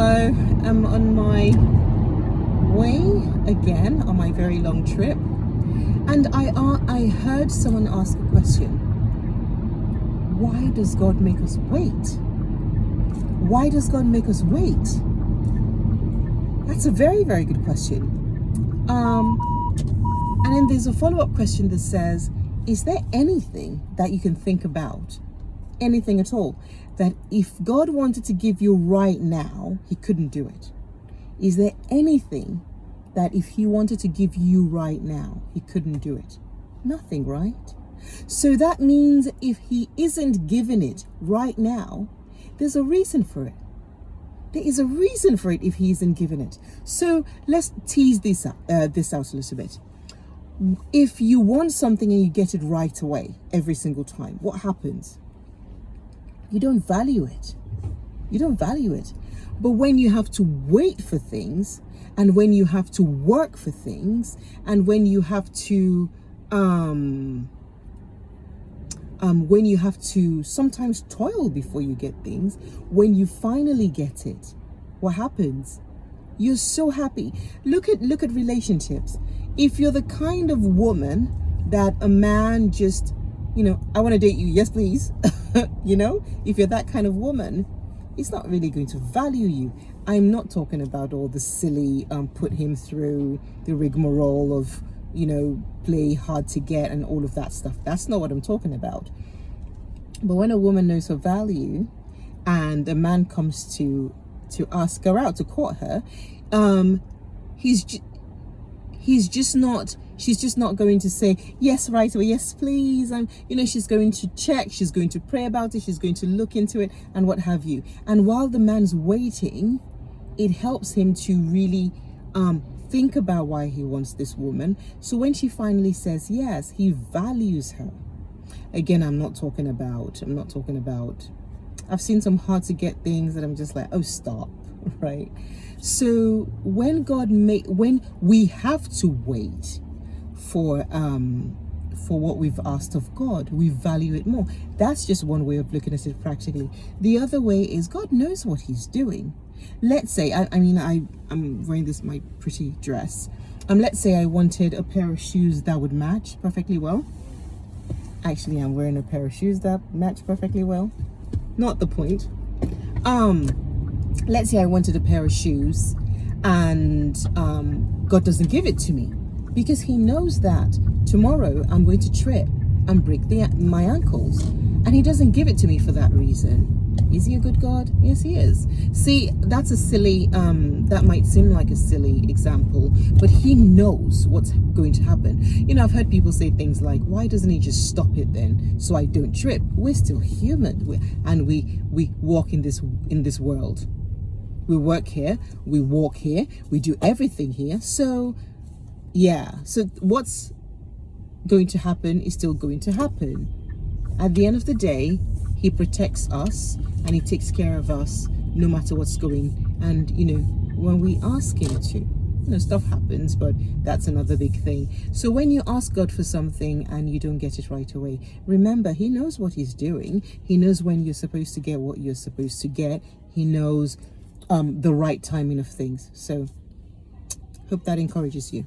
Hello, I'm on my way again on my very long trip, and I heard someone ask a question. Why does God make us wait? Why does God make us wait? That's a very, very good question. And then there's a follow-up question that says, is there anything that you can think about, anything at all, that if God wanted to give you right now, he couldn't do it? Is there anything that if he wanted to give you right now, he couldn't do it? Nothing, right? So that means if he isn't giving it right now, there's a reason for it. There is a reason for it if he isn't giving it. So let's tease this out a little bit. If you want something and you get it right away every single time, what happens? You don't value it. You don't value it. But when you have to wait for things, and when you have to work for things, and when you have to sometimes toil before you get things, when you finally get it, what happens? You're so happy. Look at relationships. If you're the kind of woman that a man just, I want to date you, yes please. If you're that kind of woman, he's not really going to value you. I'm not talking about all the silly put him through the rigmarole of play hard to get and all of that stuff. That's not what I'm talking about. But when a woman knows her value and a man comes to ask her out, to court her, she's just not going to say yes right away, yes please, and she's going to check, she's going to pray about it, she's going to look into it and what have you. And while the man's waiting, it helps him to really think about why he wants this woman. So when she finally says yes, he values her. Again, I'm not talking about I've seen some hard to get things that I'm just like, oh stop, right? So when we have to wait for what we've asked of God, we value it more. That's just one way of looking at it practically. The other way is God knows what he's doing. Let's say, I'm wearing my pretty dress. Let's say I wanted a pair of shoes that would match perfectly well. Actually, I'm wearing a pair of shoes that match perfectly well. Not the point. Let's say I wanted a pair of shoes and God doesn't give it to me because he knows that tomorrow I'm going to trip and break my ankles, and he doesn't give it to me for that reason. Is he a good God? Yes, he is. See, that's a silly, that might seem like a silly example, but he knows what's going to happen. I've heard people say things like, why doesn't he just stop it then so I don't trip? We're still human, and we walk in this world. We work here, we walk here, we do everything here. So what's going to happen is still going to happen. At the end of the day, he protects us and he takes care of us no matter what's going. And when we ask him to, stuff happens, but that's another big thing. So when you ask God for something and you don't get it right away, remember, he knows what he's doing. He knows when you're supposed to get what you're supposed to get. He knows the right timing of things. So hope that encourages you.